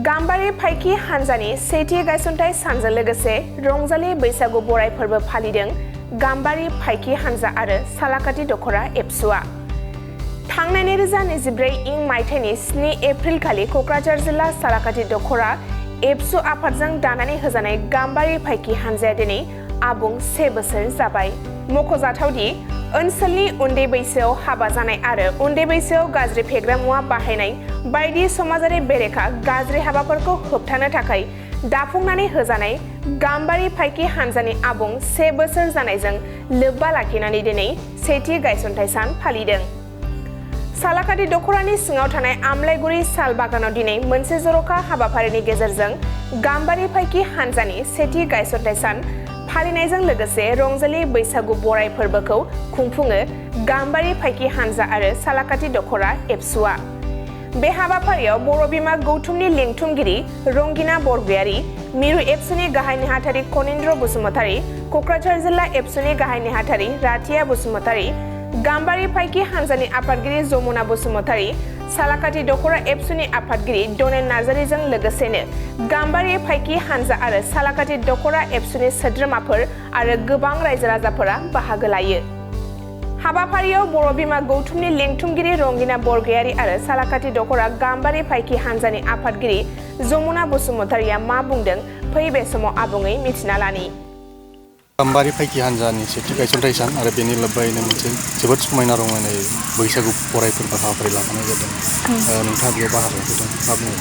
गाम्बारि फाइखि हान्जानि सेथि गायसनथाय सानजों लोगोसे रंजालि बैसागु बराय फोरबो फालिदों गाम्बारि फाइखि हान्जा आरो सालाकाथि दखरा एबसुआ। थांनाय 2024 इं मायथाइनि 7 एप्रिल खालि कक्राझार जिल्ला सालाकाथि दखरा एबसु आफादजों दानानै होजानाय गाम्बारि फाइखि हान्जाया दिनै आबुं 1 बोसोर जाबाय। मख'जाथावदि ओनसोलनि उन्दै बैसोआव हाबा जानाय आरो उन्दै बैसोआव गाज्रि फेग्रा मुवा बाहायनाय बायदि समाजारि बेरेखा गाज्रि हाबाफोरखौ होबथानो थाखाय दाफुंनानै होजानाय गाम्बारि फाइखि हान्जानि आबुं 1 बोसोर जानायजों लोब्बा लाखिनानै दिनै सेथि गायसनथाय सान फालिदों। सालाकाथि दखरानि सिङाव थानाय आमलायगुरि साल बागानाव दिनै मोनसे जर'खा हाबाफारिनि गेजेरजों गाम्बारि फाइखि हान्जानि सेथि गायसनथाय सान फालिनायजों लोगोसे रंजालि बैसागु बराय फोरबोखौ खुंफुङो गाम्बारि फाइखि हान्जा आरो सालाकाथि दखरा एबसुआ। बे हाबाफारियाव बर' बिमा गौथुमनि लिंथुमगिरि रंगिना बरगयारी, मिरु एबसुनि गाहाय नेहाथारि कनिन्द्र बसुमतारी, कक्राझार जिल्ला एबसुनि गाहाय नेहाथारि राथिया बसुमतारी, गाम्बारि फाइखि हान्जानि आफादगिरि जमुना बसुमतारी, सालाकाथि दखरा एबसुनि आफादगिरि डनेन नार्जारीजों लोगोसेनो गाम्बारि फाइखि हान्जा आरो सालाकाथि दखरा एबसुनि सोद्रोमाफोर आरो गोबां रायजो राजाफोरा बाहागो लायो। हाबाफारियाव बर' बिमा गौथुमनि लिंथुमगिरि रंगिना बरगयारी आरो सालाकाथि दखरा गाम्बारि फाइखि हान्जानि आफादगिरि जमुना बसुमतारीया मा बुंदों फै बे समाव आबुङै मिथिना लानि। गाम्बारि फाइखि हान्जानि सेथि गायसनथाय सान आरो बेनि लोब्बायैनो मोनसे जोबोद समायना रमायनायै बैसागु बराय फोरबो हाबाफारि लानाय जादों। नोंथाङा बेयाव बाहागो लादों मा बुङो?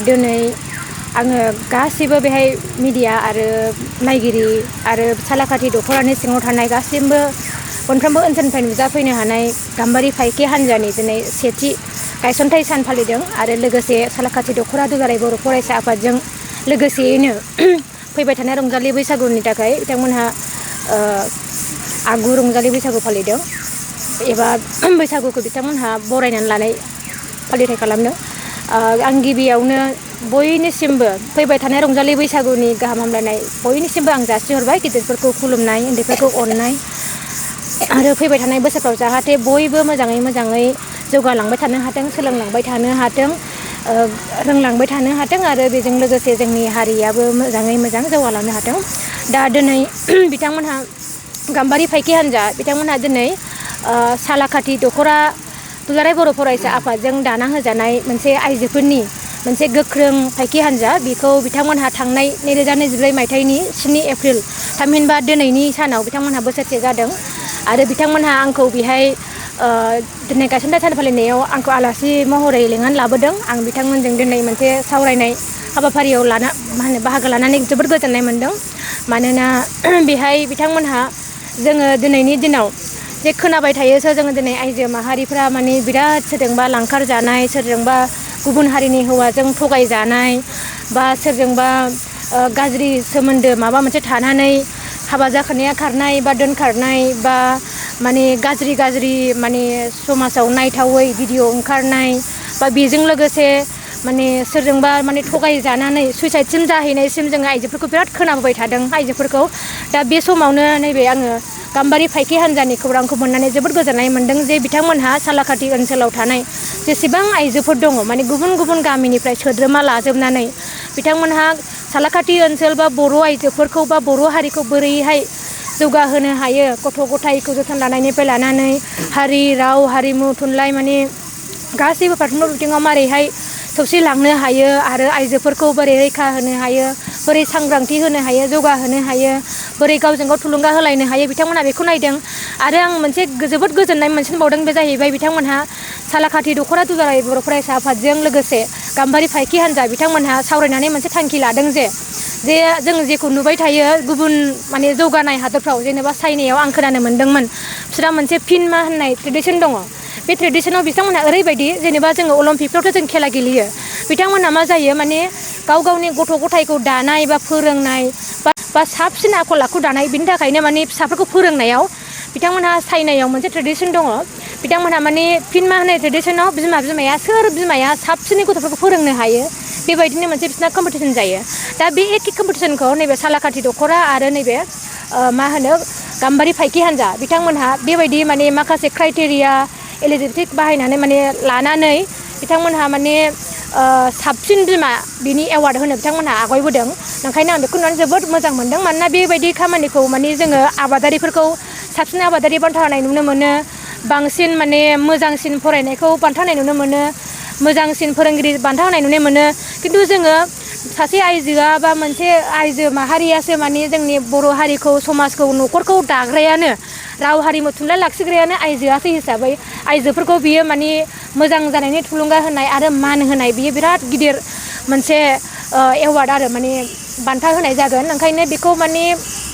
दिनै आङो गासिबो बेहाय मिडिया आरो नायगिरि आरो सालाकाथि दखरानि सिङाव थानाय गासिबो मोनफ्रोमबो ओनसोलनिफ्राय नुजाफैनो हानाय गाम्बारि फाइखि हान्जानि दिनै सेथि गायसनथाय सान फालिदों आरो लोगोसे सालाकाथि दखरा दुलाराय बर' फरायसा आफादजों लोगोसेयैनो फैबाय थानाय रंजालि बैसागुनि थाखाय बिथांमोनहा आगु रंजालि बैसागु फालिदों एबा बैसागुखौ बिथांमोनहा बरायनानै लानाय फालिथाय खालामदों। आं गिबियावनो बयनिसिमबो फैबाय थानाय रंजालि बैसागुनि गाहाम हामलायनाय बयनिसिमबो आं जासिहरबाय। गिदिरफोरखौ खुलुमनाय, उन्दैफोरखौ अननाय आरो फैबाय थानाय बोसोरफ्राव जाहाथे बयबो मोजाङै जौगालांबाय थानो हाथों, सोलोंलांबाय थानो हाथों, रोंलांबाय थानो हाथों आरो बेजों लोगोसे जोंनि हारियाबो मोजाङै मोजां जौगालांनो हाथों। दा दिनै बिथांमोनहा गाम्बारि फाइखि हान्जा बिथांमोनहा दिनै सालाकाथि दखरा दुलाराय बर' फरायसा आफादजों दाना होजानाय मोनसे आइजोफोरनि मोनसे गोख्रों फाइखि हान्जा बेखौ बिथांमोनहा थांनाय 2024 मायथाइनि 7 एप्रिल थामहिनबा दिनैनि सानाव बिथांमोनहा बोसोरसे जादों आरो बिथांमोनहा आंखौ बेहाय दिनै गायसनथाय सान फालिनायाव आंखौ आलासि महरै लेंनानै लाबोदों। आं बिथांमोनजों दिनै मोनसे सावरायनाय हाबाफारियाव बाहागो लानानै जोबोद गोजोननाय मोन्दों। मानोना बेहाय बिथांमोनहा जोङो दिनैनि दिनाव जे खोनाबाय थायोसो जोङो दिनै आइजो माहारिफ्रा माने बिराद सोरजोंबा लांखार जानाय, सोरजोंबा गुबुन हारिनि हौवाजों थगायजानाय बा सोरजोंबा गाज्रि सोमोन्दो माबा मोनसे थानानै हाबा जाखानाया खारनाय बा दोनखारनाय बा माने गाज्रि माने समाजाव नायथावै भिडिअ ओंखारनाय बा बेजों लोगोसे माने सोरजोंबा माने थगायजानानै सुइसाइडसिम जाहैनायसिम जोङो आइजोफोरखौ बिराद खोनाबोबाय थादों आइजोफोरखौ। दा बे समावनो नैबे आङो गाम्बारि फाइखि हान्जानि खौरांखौ मोननानै जोबोद गोजोननाय मोन्दों जे बिथांमोनहा सालाकाथि ओनसोलाव थानाय जेसेबां आइजोफोर दङ माने गुबुन गामिनिफ्राय सोद्रोमा लाजोबनानै बिथांमोनहा सालाकाथि ओनसोल बा बर' आइजोफोरखौ बा बर' हारिखौ बोरैहाय जौगाहोनो हायो, गथ' गथायखौ जोथोन लानायनिफ्राय लानानै हारि, राव, हारिमु, थुनलाइ माने गासैबो फारफ्रोमबो बिथिङाव मारैहाय सौसिलांनो हायो आरो आइजोफोरखौ बोरै रैखा होनो हायो, बोरै सांग्रांथि होनो हायो, जौगाहोनो हायो, बोरै गावजों गाव थुलुंगा होलायनो हायो बिथांमोनहा बेखौ नायदों। आरो आं मोनसे जोबोद गोजोननाय मोनसिनबावदों बे जाहैबाय बिथांमोनहा सालाकाथि दखरा दुलाराय बर' फरायसा आफादजों लोगोसे गाम्बारि फाइखि हान्जा बिथांमोनहा सावरायनानै मोनसे थांखि लादों जे जों जेखौ नुबाय थायो गुबुन माने जौगानाय हादरफ्राव जेनेबा चाइनायाव आं खोनानो मोन्दोंमोन बिसोरहा मोनसे फिनमा होननाय ट्रेडिसन दङ। बे ट्रेडिसनाव बिथांमोनहा ओरैबायदि जेनेबा जोङो अलिम्पिकफ्रावथ' जों खेला गेलेयो, बिथांमोनहा मा जायो माने गावनि गथ' गथायखौ दानाय बा फोरोंनाय बा साबसिन आखल आखु दानाय बिनि थाखायनो माने फिसाफोरखौ फोरोंनायाव बिथांमोनहा चाइनायाव मोनसे ट्रेडिसन दङ। बिथांमोनहा माने फिनमा होननाय ट्रेडिसनाव बिमाया साबसिनै गथ'फोरखौ फोरोंनो हायो बेबायदिनो मोनसे बिसिना कम्पिटिसन जायो। दा बे एखे कम्पिटिसनखौ नैबे सालाकाथि दखरा आरो नैबे गाम्बारि फाइखि हान्जा बिथांमोनहा बेबायदि माने माखासे क्राइटेरिया एलिजिबिलिटि बाहायनानै माने लानानै बिथांमोनहा माने साबसिन बिमा बिनि एवार्ड होनो बिथांमोनहा आवगायबोदों ओंखायनो आं बेखौ नुनानै जोबोद मोजां मोनदों मानोना बेबायदि खामानिखौ माने जोङो आबादारिफोरखौ साबसिन आबादारि बान्था होनाय नुनो मोनो बांसिन माने मोजांसिन फरायनायखौ बान्था होनाय नुनो मोनो मोजांसिन फोरोंगिरि बान्था होनाय नुनो मोनो खिन्थु जोङो सासे आइजोआ बा मोनसे आइजो माहारियासो माने जोंनि बर' हारिखौ समाजखौ न'खरखौ दाग्रायानो राव हारिमु थुनलाइ लाखिग्रायानो आइजोआसो हिसाबै आइजोफोरखौ बियो माने मोजां जानायनि थुलुंगा होनाय आरो मान होनाय बियो बिराद गिदिर मोनसे एवार्ड आरो माने बान्था होनाय जागोन ओंखायनो बेखौ माने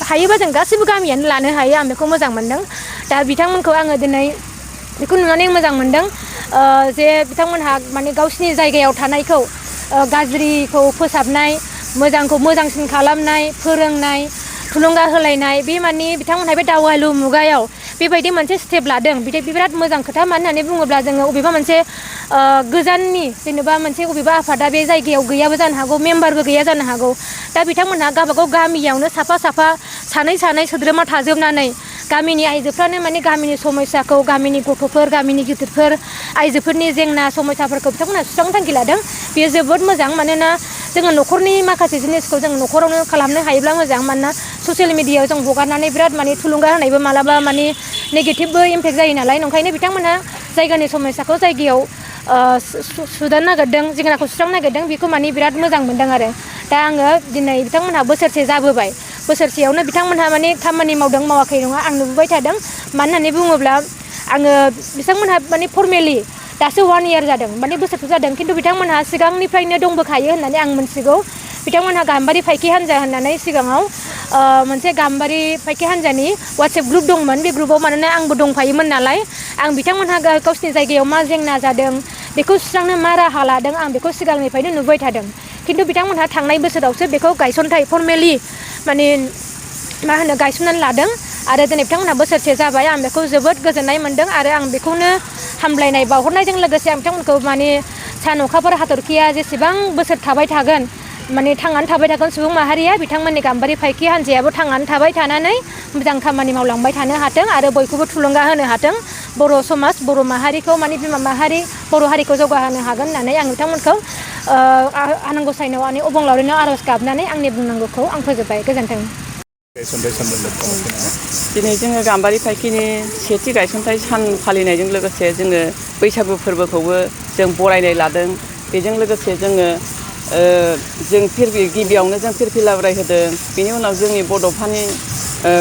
हायोबा जों गासैबो गामियानो लानो हायो आं बेखौ मोजां मोनदों दा बिथांमोनखौ आङो दिनै बेखौ नुनानै मोजां मोनदों जे बिथांमोनहा माने गावसिनि जायगायाव थानायखौ गाज्रिखौ फोसाबनाय मोजांखौ मोजांसिन खालामनाय फोरोंनाय थुलुंगा होलायनाय बे माने बिथांमोनहा बे दावहालु मुगायाव बेबायदि मोनसे स्टेप लादों बिराद मोजां खोथा मानो होननानै बुङोब्ला जोङो अबेबा मोनसे गोजाननि जेनेबा मोनसे अबेबा आफादा बे जायगायाव गैयाबो जानो हागौ मेम्बारबो गैया जानो हागौ दा बिथांमोनहा गावबागाव गामियावनो साफा सानै सोद्रोमा थाजोबनानै गामिनि आइजोफ्रानो माने गामिनि समस्याखौ गामिनि गथ'फोर गामिनि गिदिरफोर आइजोफोरनि जेंना समस्याफोरखौ बिथांमोनहा सुस्रांनो थांखि लादों बेयो जोबोद मोजां मानोना जोङो न'खरनि माखासे जिनिसखौ जों न'खरावनो खालामनो हायोब्ला मोजां मानोना ससियेल मिडियायाव जों हगारनानै बिराद माने थुलुंगा होनायबो मालाबा माने नेगेटिभबो इम्पेक्ट जायो नालाय ओंखायनो बिथांमोनहा जायगानि समस्याखौ जायगायाव सुदानो नागिरदों जेंनाखौ सुस्रांनो नागिरदों बेखौ माने बिराद मोजां मोनदों आरो दा आङो दिनै बिथांमोनहा बोसोरसे जाबोबाय बोसोरसेयावनो बिथांमोनहा माने खामानि मावदों मावाखै नङा आं नुबोबाय थादों मानो होननानै बुङोब्ला आङो बिथांमोनहा माने फर्मेलि दासो 1 year जादों माने बोसोरसे जादों खिन्थु बिथांमोनहा सिगांनिफ्रायनो दंबोखायो होननानै आं मिथिगौ बिथांमोनहा गाम्बारि फाइखि हान्जा होननानै सिगाङाव मोनसे गाम्बारि फाइखि हान्जानि वाट्सएप ग्रुप दंमोन बे ग्रुपाव मानोना आंबो दंफायोमोन नालाय आं बिथांमोनहा गावसिनि जायगायाव मा जेंना जादों बेखौ सुस्रांनो मा राहा लादों आं बेखौ सिगांनिफ्रायनो नुबाय थादों खिन्थु बिथांमोनहा थांनाय बोसोरावसो बेखौ गायसनथाय फर्मेलि माने मा होनो गायसननानै लादों आरो दिनै बिथांमोनहा बोसोरसे जाबाय आं बेखौ जोबोद गोजोननाय मोनदों आरो आं बेखौनो हामलायनाय बावहरनायजों लोगोसे आं बिथांमोनखौ माने सान अखाफोर हाथरखिया जेसेबां बोसोर थाबाय थागोन माने थांनानै थाबाय थागोन सुबुं माहारिया बिथांमोननि गाम्बारि फाइखि हान्जायाबो थांनानै थाबाय थानानै मोजां खामानि मावलांबाय थानो हाथों आरो बयखौबो थुलुंगा होनो हाथों बर' समाज बर' माहारिखौ माने बिमा माहारि बर' हारिखौ जौगाहोनो हागोन होननानै आं बिथांमोनखौ आनान गसाइनाव माने अबंलावरिनाव आर'ज गाबनानै आंनि बुंनांगौखौ आं फोजोबबाय गोजोन्थों दिनै जोङो गाम्बारि फाइखिनि सेथि गायसनथाइ सान फालिनायजों लोगोसे जोङो बैसागु फोरबोखौबो जों बरायनाय लादों बेजों लोगोसे जोङो जों गिबियावनो जों फिरफिला उराय होदों बेनि उनाव जोंनि बड'फानि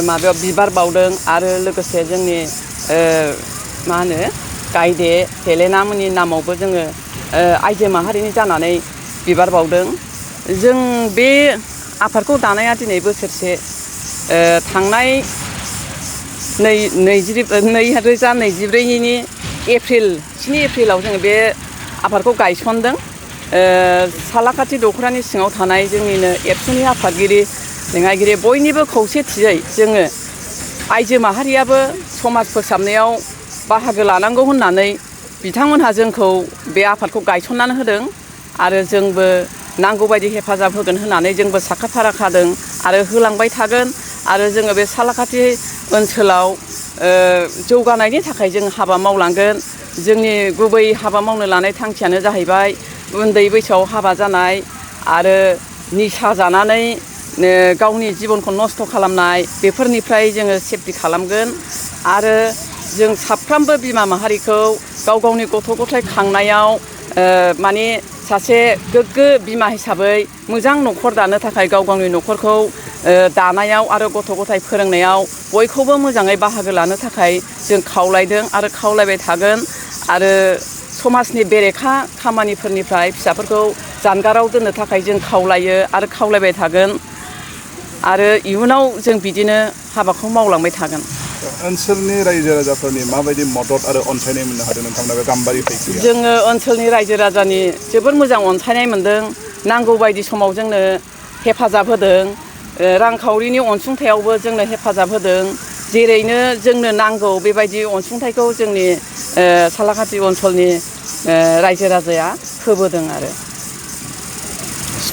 माबायाव बिबार बावदों आरो लोगोसे जोंनि मा होनो गायदे हेलेना मोननि नामावबो जोङो आइजो माहारिनि जानानै बिबार बावदों जों बे आफादखौ दानाया दिनै बोसोरसे थांनाय 2024नि 7 एप्रिलाव जोङो बे आफादखौ गायसनदों सालाकाथि दख'रानि सिङाव थानाय जोंनिनो एबसुनि आफादगिरि लेङाइगिरि बयनिबो खौसेथियै जोङो आइजो माहारियाबो समाज फोसाबनायाव बाहागो लानांगौ होननानै बिथांमोनहा जोंखौ बे आफादखौ गायसननानै होदों आरो जोंबो नांगौबायदि हेफाजाब होगोन होननानै जोंबो साखाफारा खादों आरो होलांबाय थागोन आरो जोङो बे सालाकाथि ओनसोलाव जौगानायनि थाखाय जों हाबा मावलांगोन जोंनि गुबै हाबा मावनो लानाय थांखियानो जाहैबाय उन्दै बैसोआव हाबा जानाय आरो निसा जानानै गावनि जिबनखौ नस्थ' खालामनाय बेफोरनिफ्राय जोङो सेफटि खालामगोन आरो जों साफ्रोमबो बिमा माहारिखौ गाव गावनि गथ' गथाय खांनायाव माने सासे गोग्गो बिमा हिसाबै मोजां न'खर दानो थाखाय गाव गावनि न'खरखौ दानायाव आरो गथ' गथाय फोरोंनायाव बयखौबो मोजाङै बाहागो लानो थाखाय जों खावलायदों आरो खावलायबाय थागोन आरो समाजनि बेरेखा खामानिफोरनिफ्राय फिसाफोरखौ जानगाराव दोननो थाखाय जों खावलायो आरो खावलायबाय थागोन आरो इयुनाव जों बिदिनो हाबाखौ मावलांबाय थागोन ओनसोलनि रायजो राजाफोरनि माबायदि मदद आरो अनसायनाय मोननो हादों नोंथांमोना बे गाम्बारि फाइखिया जोङो ओनसोलनि रायजो राजानि जोबोद मोजां अनसायनाय मोनदों नांगौ बायदि समाव जोंनो हेफाजाब होदों रांखावरिनि अनसुंथायावबो जोंनो हेफाजाब होदों जेरैनो जोंनो नांगौ बेबायदि अनसुंथाइखौ जोंनि सालाकाथि ओनसोलनि रायजो राजाया होबोदों आरो